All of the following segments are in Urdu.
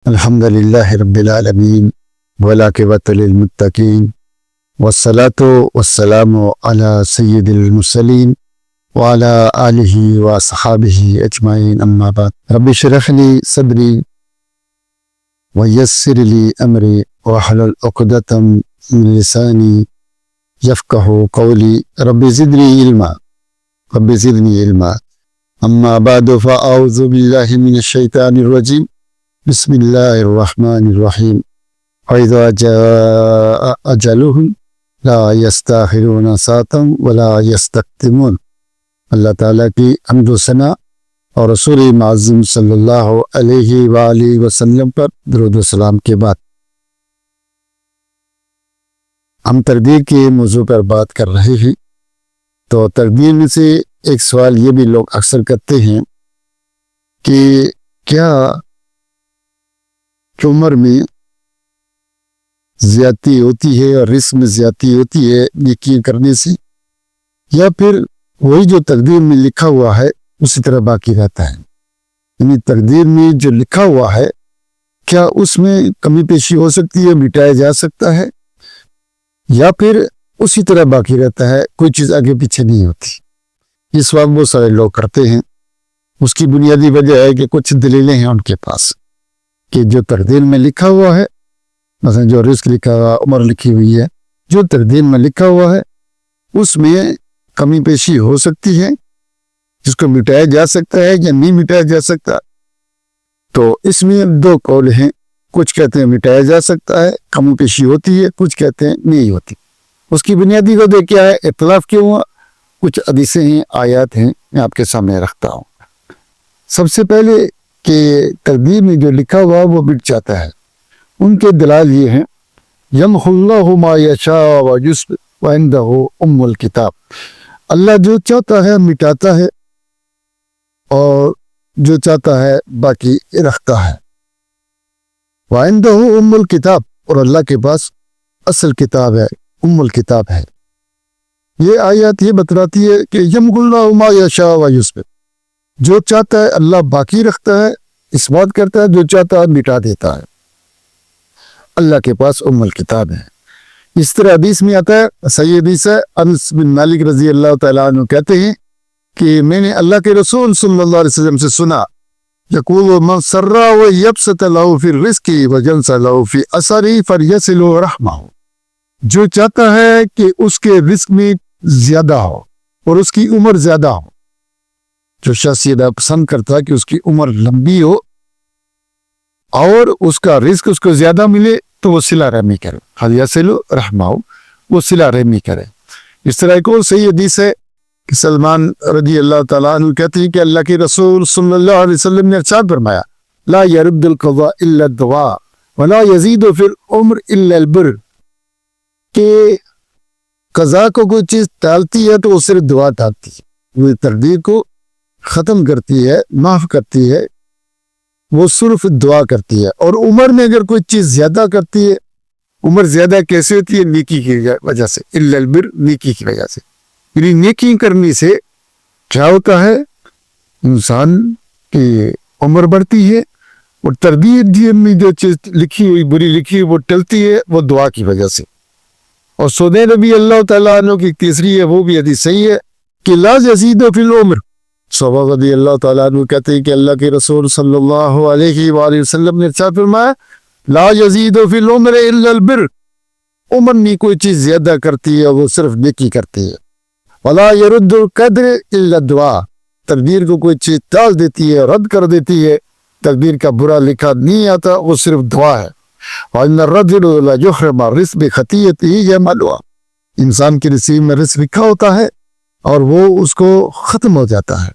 الحمد للہ رب العالمین والعاقبۃ للمتقین والصلاۃ والسلام علی سید المرسلین وعلی آلہ وصحابہ اجمعین اما بعد رب اشرح لی صدری ویسر لی امری واحلل عقدۃ من لسانی یفقہوا قولی رب زدنی علما اما بعد فاعوذ باللہ من الشیطان الرجیم بسم اللہ الرحمن الرحیم وَإِذَا جَاءَ أَجَلُهُمْ لَا يَسْتَأْخِرُونَ سَاعَةً وَلَا يَسْتَقْدِمُونَ۔ اللہ تعالیٰ کی حمد و ثنا اور رسول معظم صلی اللہ علیہ وآلہ وسلم پر درود و سلام کے بعد ہم تقدیر کے موضوع پر بات کر رہے ہیں۔ تو تقدیر میں سے ایک سوال یہ بھی لوگ اکثر کرتے ہیں کہ کیا عمر میں زیادتی ہوتی ہے اور رزق میں زیادتی ہوتی ہے نیکی کرنے سے، یا پھر وہی جو تقدیر میں لکھا ہوا ہے اسی طرح باقی رہتا ہے؟ یعنی تقدیر میں جو لکھا ہوا ہے کیا اس میں کمی پیشی ہو سکتی ہے، مٹایا جا سکتا ہے، یا پھر اسی طرح باقی رہتا ہے، کوئی چیز آگے پیچھے نہیں ہوتی؟ یہ سوال بہت سارے لوگ کرتے ہیں۔ اس کی بنیادی وجہ ہے کہ کچھ دلیلیں ہیں ان کے پاس کہ جو تقدیر میں لکھا ہوا ہے، مثلا جو رزق لکھا ہوا، عمر لکھی ہوئی ہے، جو تقدیر میں لکھا ہوا ہے اس میں کمی پیشی ہو سکتی ہے، جس کو مٹایا جا سکتا ہے یا نہیں مٹایا جا سکتا۔ تو اس میں دو قول ہیں، کچھ کہتے ہیں مٹایا جا سکتا ہے، کمی پیشی ہوتی ہے، کچھ کہتے ہیں نہیں ہوتی۔ اس کی بنیادی وجہ کیا ہے، اختلاف کیوں ہوا؟ کچھ حدیثیں ہیں، آیات ہیں، میں آپ کے سامنے رکھتا ہوں۔ سب سے پہلے کہ تقدیر میں جو لکھا ہوا وہ مٹ جاتا ہے، ان کے دلائل یہ ہیں، یمحو اللہ ما یشاء ویثبت وعندہ ام الکتاب۔ اللہ جو چاہتا ہے مٹاتا ہے اور جو چاہتا ہے باقی رکھتا ہے۔ وعندہ ام الکتاب، اور اللہ کے پاس اصل کتاب ہے، ام الکتاب ہے۔ یہ آیات یہ بتلاتی ہے کہ یمحو اللہ ما یشاء ویثبت، جو چاہتا ہے اللہ باقی رکھتا ہے، اس بات کرتا ہے، جو چاہتا ہے مٹا دیتا ہے۔ اللہ کے پاس ام الکتاب ہے۔ اس طرح حدیث میں آتا ہے، صحیح حدیث ہے، انس بن مالک رضی اللہ تعالیٰ عنہ کہتے ہیں کہ میں نے اللہ کے رسول صلی اللہ علیہ وسلم سے سنا، یقول من سرہ ویبسط لہ فی الرزق وجنس لہ فی اثرہ فلیصل رحمہ، جو چاہتا ہے کہ اس کے رزق میں زیادہ ہو اور اس کی عمر زیادہ ہو، جو شخص یہ پسند کرتا ہے کہ اس کی عمر لمبی ہو اور اس کا رزق اس کو زیادہ ملے، تو وہ صلہ رحمی کرے، فلیصل رحمہ، وہ صلہ رحمی کرے۔ اس طرح ایک اور صحیح حدیث ہے کہ سلمان رضی اللہ تعالیٰ عنہ کہتے ہیں کہ اللہ کے رسول صلی اللہ علیہ وسلم نے ارشاد فرمایا، لا يرد القضاء الا الدعاء ولا يزيد في العمر الا البر، کہ قضاء کو کوئی چیز ٹالتی ہے تو وہ صرف دعا ٹالتی ہے، وہ تقدیر کو ختم کرتی ہے، معاف کرتی ہے، وہ صرف دعا کرتی ہے۔ اور عمر میں اگر کوئی چیز زیادہ کرتی ہے، عمر زیادہ کیسے ہوتی ہے؟ نیکی کی وجہ سے، الا البر، نیکی کی وجہ سے۔ یعنی نیکی کرنے سے کیا ہوتا ہے؟ انسان کی عمر بڑھتی ہے، اور تقدیر میں جو چیز لکھی ہوئی بری لکھی ہوئی وہ ٹلتی ہے، وہ دعا کی وجہ سے۔ اور سودے نبی اللہ تعالیٰ عنہ کی تیسری ہے، وہ بھی حدیث صحیح ہے کہ لا یزید فی العمر، صحابہ رضی اللہ تعالیٰ عنہ کہتے ہیں کہ اللہ کے رسول صلی اللہ علیہ وآلہ وسلم نے ارشاد فرمایا، لا یزید فی العمر الا البر، عمر میں کوئی چیز زیادہ کرتی ہے وہ صرف نیکی کرتی ہے۔ ولا يرد القدر الا الدعاء، تقدیر کو کوئی چیز ٹال دیتی ہے، رد کر دیتی ہے، تقدیر کا برا لکھا نہیں آتا، وہ صرف دعا ہے۔ وَإِنَّ الرَّجُلَ لَيُحْرَمُ الرِّزْقَ بِخَطِيئَتِهِ يَعْمَلُهَا، انسان کے نصیب میں رزق لکھا ہوتا ہے اور وہ اس کو ختم ہو جاتا ہے،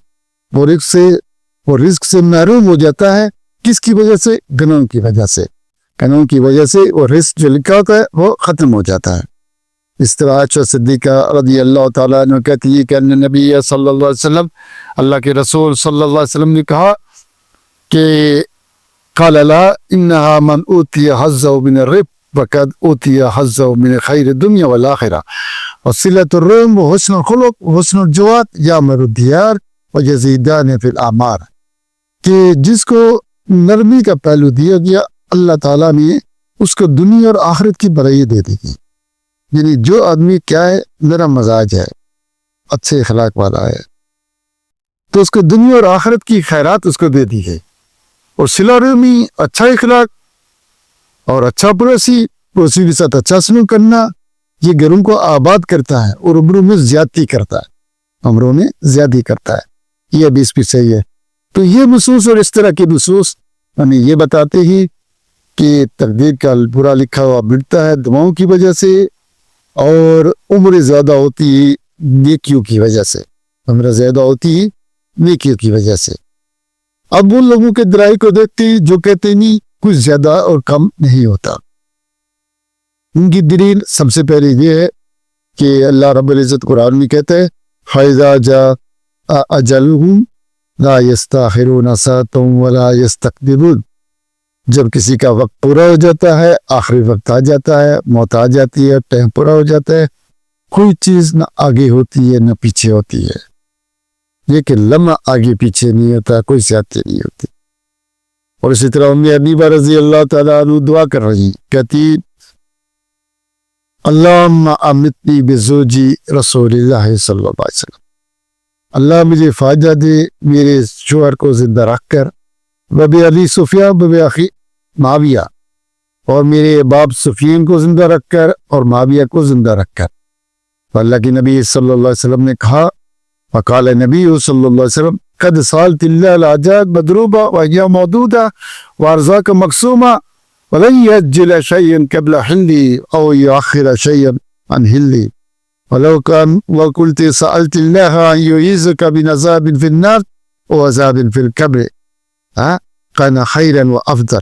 وہ رزق سے محروم ہو جاتا ہے۔ کس کی وجہ سے؟ گناہوں کی وجہ سے، گناہوں کی وجہ سے وہ رزق جو لکھا ہوتا ہے وہ ختم ہو جاتا ہے۔ اس طرح عائشہ صدیقہ رضی اللہ تعالیٰ عنہ کہتی ہے کہ ان نبی صلی اللہ علیہ وسلم، اللہ کے رسول صلی اللہ علیہ وسلم نے کہا کہ قال لا انہا من اوتی حظہ من الرب وقد اوتی حظہ من خیر الدنیا والآخرہ وصلۃ الرحم وحسن الخلق وحسن الجواد یعمر الدیار ویزیدان فی الاعمار، کہ جس کو نرمی کا پہلو دیا گیا اللہ تعالیٰ نے اس کو دنیا اور آخرت کی بھلائی دے دی گی. یعنی جو آدمی کیا ہے نرم مزاج ہے, اچھے اخلاق والا ہے, تو اس کو دنیا اور آخرت کی خیرات اس کو دے دی گئی. اور صلہ رحمی, اچھا اخلاق اور اچھا پڑوسی کے ساتھ اچھا سلوک کرنا, یہ گھروں کو آباد کرتا ہے اور عمروں میں زیادتی کرتا ہے, عمروں میں زیادتی کرتا ہے. یہ حدیث بھی صحیح ہے. تو یہ نصوص اور اس طرح کے نصوص ہمیں یہ بتاتے ہی کہ تقدیر کا برا لکھا ہوا مٹتا ہے دعاؤں کی وجہ سے, اور عمر زیادہ ہوتی ہے نیکیوں کی وجہ سے, عمر زیادہ ہوتی ہے نیکیوں کی وجہ سے. اب ان لوگوں کے درائی کو دیکھتے ہیں جو کہتے نہیں کچھ زیادہ اور کم نہیں ہوتا. ان کی دلیل سب سے پہلے یہ ہے کہ اللہ رب العزت قرآن میں کہتے ہیں فَإِذَا جَاءَ أَجَلُهُمْ لَا يَسْتَأْخِرُونَ سَاعَةً وَلَا يَسْتَقْدِمُونَ. جب کسی کا وقت پورا ہو جاتا ہے, آخری وقت آ جاتا ہے, موت آ جاتی ہے, ٹائم پورا ہو جاتا ہے, کوئی چیز نہ آگے ہوتی ہے نہ پیچھے ہوتی ہے. لیکن لمحہ آگے پیچھے نہیں ہوتا, کوئی زیادتی نہیں ہوتی. اور اسی طرح ام حبیبہ رضی اللہ تعالیٰ عنہ دعا کر رہی, کہتی اللہم امتنی بزوجی رسول اللہ صلی اللہ علیہ وسلم, اللہ مجھے فائدہ دے میرے شوہر کو زندہ رکھ کر, وبی علی سفیان وبی اخی معاویہ, اور میرے باپ سفیان کو زندہ رکھ کر اور معاویہ کو زندہ رکھ کر. اللہ کے نبی صلی اللہ علیہ وسلم نے کہا, وقال نبی صلی اللہ علیہ وسلم قد سالت اللہ العجاد مدروبہ وہی موجودہ وارزاق مقسومہ ولن يأجل شيئا قبل حلي أو يؤخر شيئا عن حلي ولو كان وقلت سألت الله أن يعيذك من عذاب في النار وعذاب في القبر كان خيرا وأفضل.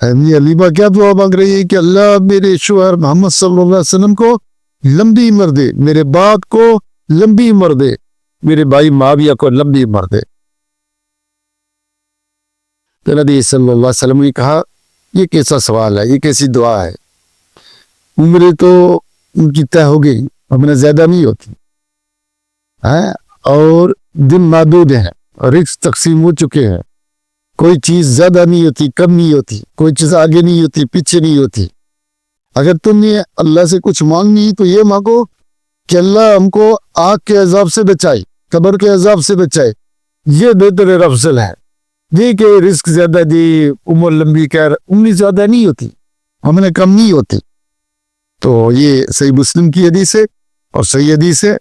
امی علیمہ کیا دعا مانگ رہی ہے کہ اللہ میرے شوہر محمد صلی اللہ علیہ وسلم کو لمبی عمر دے, میرے باپ کو لمبی عمر دے, میرے بھائی معاویہ کو لمبی عمر دے. تو نبی صلی اللہ علیہ وسلم نے کہا یہ کیسا سوال ہے, یہ کیسی دعا ہے, عمریں تو ان کی طے ہو گئی, ہمیں زیادہ نہیں ہوتی, اور دن محدود ہیں, رزق تقسیم ہو چکے ہیں, کوئی چیز زیادہ نہیں ہوتی کم نہیں ہوتی, کوئی چیز آگے نہیں ہوتی پیچھے نہیں ہوتی. اگر تم نے اللہ سے کچھ مانگنی تو یہ مانگو کہ اللہ ہم کو آگ کے عذاب سے بچائے, قبر کے عذاب سے بچائے, یہ بہتر افضل ہے. یہ کہ رزق زیادہ دی, عمر لمبی کر, عمر زیادہ نہیں ہوتی, ہم نے کم نہیں ہوتی. تو یہ صحیح مسلم کی حدیث ہے اور صحیح حدیث ہے.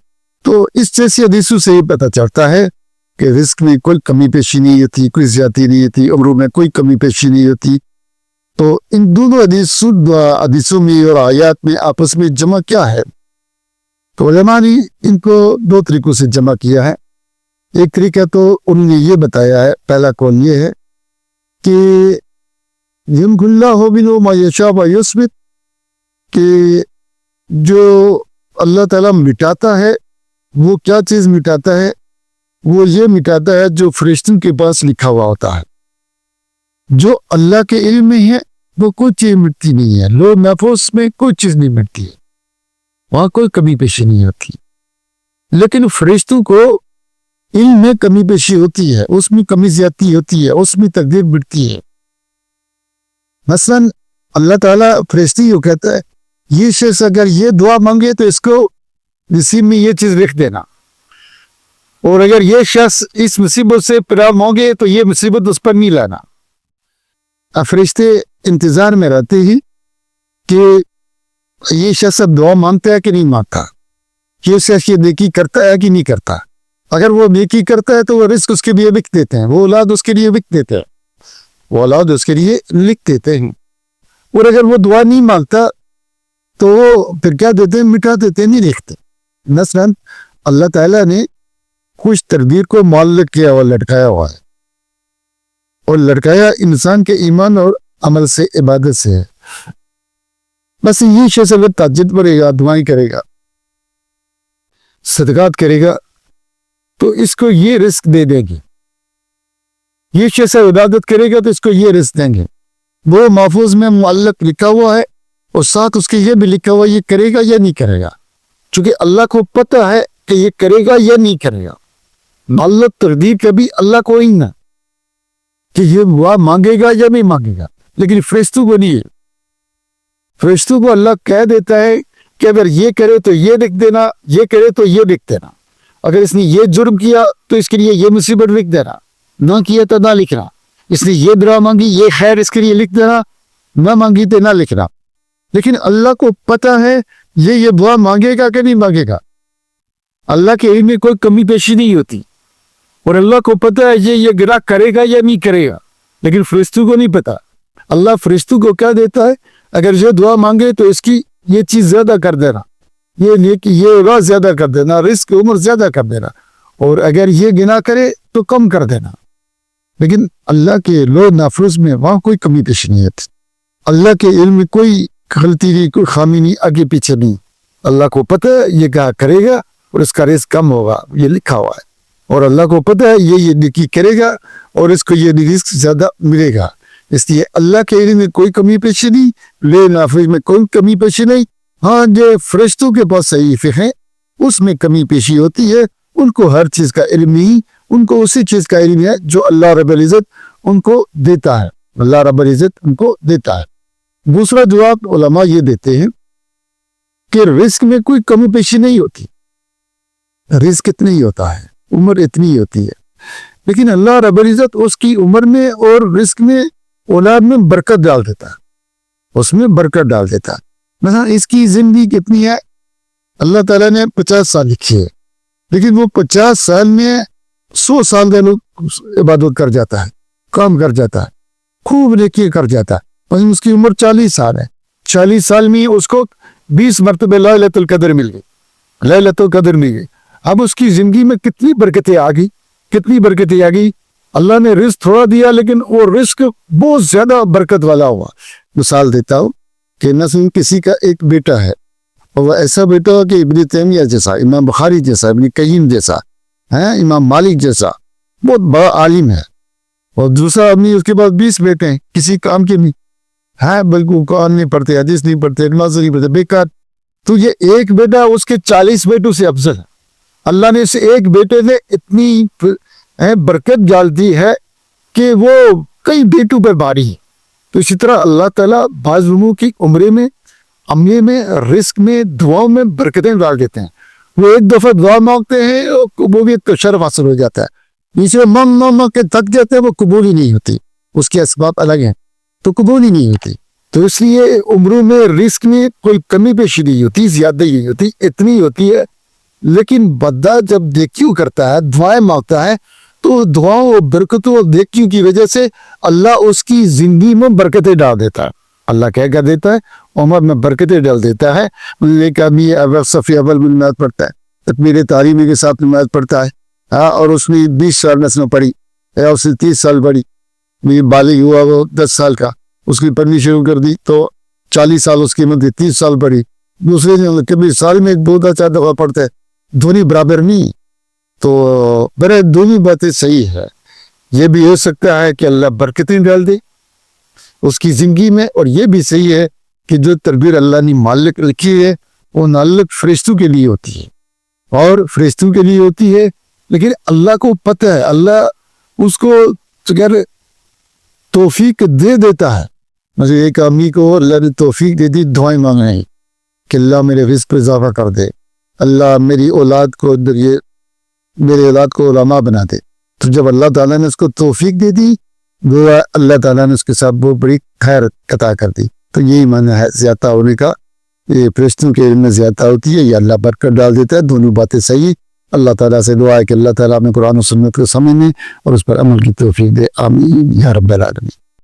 تو اس جیسی حدیثوں سے یہ پتہ چلتا ہے کہ رزق میں کوئی کمی پیشی نہیں ہوتی, کوئی زیادتی نہیں ہوتی, عمروں میں کوئی کمی پیشی نہیں ہوتی. تو ان دونوں حدیثوں میں اور آیات میں آپس میں جمع کیا ہے؟ تو علماء نے ان کو دو طریقوں سے جمع کیا ہے. ایک طریقہ تو انہوں نے یہ بتایا ہے, پہلا قول یہ ہے کہ یمحو اللہ ما یشاء و یثبت, کہ جو اللہ تعالیٰ مٹاتا ہے وہ کیا چیز مٹاتا ہے, وہ یہ مٹاتا ہے جو فرشتوں کے پاس لکھا ہوا ہوتا ہے. جو اللہ کے علم میں ہے وہ کوئی چیز مٹتی نہیں ہے, لوح محفوظ میں کوئی چیز نہیں مٹتی ہے, وہاں کوئی کمی پیشی نہیں ہوتی. لیکن فرشتوں کو علم میں کمی پیشی ہوتی ہے, اس میں کمی زیادتی ہوتی ہے, اس میں تقدیر مٹتی ہے. مثلا اللہ تعالیٰ فرشتی کو کہتا ہے یہ شخص اگر یہ دعا مانگے تو اس کو نصیب میں یہ چیز لکھ دینا, اور اگر یہ شخص اس مصیبت سے پناہ مانگے تو یہ مصیبت اس پر نہیں لانا. فرشتے انتظار میں رہتے ہی کہ یہ شخص اب دعا مانگتا ہے کہ نہیں مانگتا, یہ شخص یہ نیکی کرتا ہے کہ نہیں کرتا. اگر وہ نیکی کرتا ہے تو وہ رزق اس کے لیے لکھ دیتے ہیں, وہ اولاد اس کے لیے لکھ دیتے ہیں, وہ اولاد اس کے لیے لکھ دیتے ہیں. اور اگر وہ دعا نہیں مانگتا تو وہ پھر کیا دیتے ہیں, مٹا دیتے ہیں, نہیں لکھتے. مثلا اللہ تعالیٰ نے کچھ تقدیر کو معلق کیا ہوا, لٹکایا ہوا ہے, اور لٹکایا انسان کے ایمان اور عمل سے, عبادت سے ہے. بس یہ شخص اگر تہجد پڑھے گا, دعائیں کرے گا, صدقات کرے گا تو اس کو یہ رزق دے دیں گے. یہ شخص عبادت کرے گا تو اس کو یہ رزق دیں گے. وہ محفوظ میں معلق لکھا ہوا ہے, اور ساتھ اس کے یہ بھی لکھا ہوا یہ کرے گا یا نہیں کرے گا, چونکہ اللہ کو پتہ ہے کہ یہ کرے گا یا نہیں کرے گا. معلق تقدیر کبھی اللہ کو ہی نہ کہ یہ دعا مانگے گا یا نہیں مانگے گا, لیکن فرشتوں کو نہیں ہے. فرشتوں کو اللہ کہہ دیتا ہے کہ اگر یہ کرے تو یہ لکھ دینا، یہ کرے تو یہ لکھ دینا، اگر اس نے یہ جرم کیا تو اس کے لیے یہ مصیبت لکھ دینا، نہ کیا تو نہ لکھنا، اس نے یہ دعا مانگی یہ خیر اس کے لیے لکھ دینا، نہ مانگی تو نہ لکھنا. لیکن اللہ کو پتا ہے یہ دعا مانگے گا کہ نہیں مانگے گا. اللہ کے علم میں کوئی کمی پیشی نہیں ہوتی، اور اللہ کو پتا ہے یہ گناہ کرے گا یا نہیں کرے گا، لیکن فرشتوں کو نہیں پتا. اللہ فرشتوں کو کیا دیتا ہے، اگر یہ دعا مانگے تو اس کی یہ چیز زیادہ کر دینا، یہ اولاد زیادہ کر دینا، رزق عمر زیادہ کر دینا، اور اگر یہ گناہ کرے تو کم کر دینا. لیکن اللہ کے لو نافذ میں وہاں کوئی کمی پیشی نہیں ہوتی. اللہ کے علم میں کوئی غلطی نہیں، کوئی خامی نہیں، آگے پیچھے نہیں. اللہ کو پتہ ہے یہ کیا کرے گا اور اس کا رزق کم ہوگا، یہ لکھا ہوا ہے. اور اللہ کو پتہ ہے یہ نیکی کرے گا اور اس کو یہ رزق زیادہ ملے گا. اس لیے اللہ کے علم میں کوئی کمی پیشی نہیں، لے نافذ میں کوئی کمی پیشی نہیں. ہاں جو فرشتوں کے پاس صحیفے ہیں اس میں کمی پیشی ہوتی ہے. ان کو ہر چیز کا علم نہیں، ان کو اسی چیز کا علم ہے جو اللہ رب العزت ان کو دیتا ہے. اللہ رب العزت ان کو دیتا ہے. دوسرا جواب علماء یہ دیتے ہیں کہ رزق میں کوئی کمی پیشی نہیں ہوتی. رزق اتنا ہی ہوتا ہے، عمر اتنی ہی ہوتی ہے، لیکن اللہ رب العزت اس کی عمر میں اور رزق میں اولاد میں برکت ڈال دیتا ہے، اس میں برکت ڈال دیتا ہے. مثلا اس کی زندگی کتنی ہے، اللہ تعالیٰ نے 50 سال لکھی ہے، لیکن وہ 50 سال میں 100 سال کا لوگ عبادت کر جاتا ہے، کام کر جاتا ہے، خوب نیکی کر جاتا ہے. اس کی عمر 40 سال ہے، 40 سال میں اس کو 20 مرتبہ لیلۃ القدر مل گئی، لیلۃ القدر مل گئی. اب اس کی زندگی میں کتنی برکتیں آ گئی، کتنی برکتیں آ گئی. اللہ نے رزق تھوڑا دیا لیکن وہ رزق بہت زیادہ برکت والا ہوا. مثال دیتا ہوں کہ مثلا کسی کا ایک بیٹا ہے اور وہ ایسا بیٹا ہو کہ ابن تیمیہ جیسا، امام بخاری جیسا، ابن قیم جیسا، امام مالک جیسا بہت بڑا عالم ہے، اور دوسرا آدمی اس کے پاس 20 بیٹے ہیں کسی کام کے نہیں، بلکہ قرآن نہیں پڑھتے، حدیث نہیں پڑھتے، نماز نہیں پڑھتے، بیکار. تو یہ ایک بیٹا اس کے 40 بیٹوں سے افضل ہے. اللہ نے اس ایک بیٹے نے اتنی برکت ڈال دی ہے کہ وہ کئی بیٹوں پر باری ہے. تو اسی طرح اللہ تعالیٰ بعض لوگوں کی عمرے میں، عملے میں، رزق میں، دعاؤں میں برکتیں ڈال دیتے ہیں. وہ ایک دفعہ دعا مانگتے ہیں قبولیت کا شرف حاصل ہو جاتا ہے، اسے مانگ کے تھک جاتے ہیں، وہ قبول ہی نہیں ہوتی، اس کے اسباب الگ ہیں تو قبول ہی نہیں ہوتی. تو اس لیے عمروں میں رزق میں کوئی کمی پیشی نہیں ہوتی، زیادہ ہی ہوتی، اتنی ہوتی ہے. لیکن بندہ جب نیکیوں کرتا ہے، دعائیں مانگتا ہے، تو دعاؤں اور برکتوں اور نیکیوں کی وجہ سے اللہ اس کی زندگی میں برکتیں ڈال دیتا ہے. اللہ کیا کر دیتا ہے، عمر میں برکتیں ڈال دیتا ہے. ایک آدمی صفی اول میں نماز پڑھتا ہے، تکبیر تعلیمی کے ساتھ نماز پڑھتا ہے، اور اس نے 20 سال نسلوں پڑھی یا اس نے 30 سال پڑھی، بالغ ہوا وہ 10 سال کا، اس کی پڑھنی شروع کر دی تو 40 سال اس کی مدت 30 سال پڑھی. دوسرے نے کبھی سال میں ایک بہت اچھا دفعہ پڑھتے ہیں، دونوں برابر نہیں. تو برے دونوں باتیں صحیح ہے. یہ بھی ہو سکتا ہے کہ اللہ برکتیں ڈال دے اس کی زندگی میں، اور یہ بھی صحیح ہے کہ جو تدبیر اللہ نے معلق لکھی ہے وہ معلق فرشتوں کے لیے ہوتی ہے، اور فرشتوں کے لیے ہوتی ہے. لیکن اللہ کو پتہ ہے، اللہ اس کو توفیق دے دیتا ہے. مجھے ایک آدمی کو اللہ نے توفیق دے دی دعائیں مانگنے کہ اللہ میرے رزق پہ اضافہ کر دے، اللہ میری اولاد کو میرے اولاد کو علماء بنا دے. تو جب اللہ تعالیٰ نے اس کو توفیق دے دی، وہ اللہ تعالیٰ نے اس کے ساتھ بہت بڑی خیر عطا کر دی. تو یہی معنی ہے زیادہ ہونے کا، یہ فرشتوں کے علم میں زیادہ ہوتی ہے، یہ اللہ برکت ڈال دیتا ہے. دونوں باتیں صحیح. اللہ تعالیٰ سے دعا ہے کہ اللہ تعالیٰ میں قرآن و سنت کو سمجھنے اور اس پر عمل کی توفیق دے. آمین یا رب العالمین.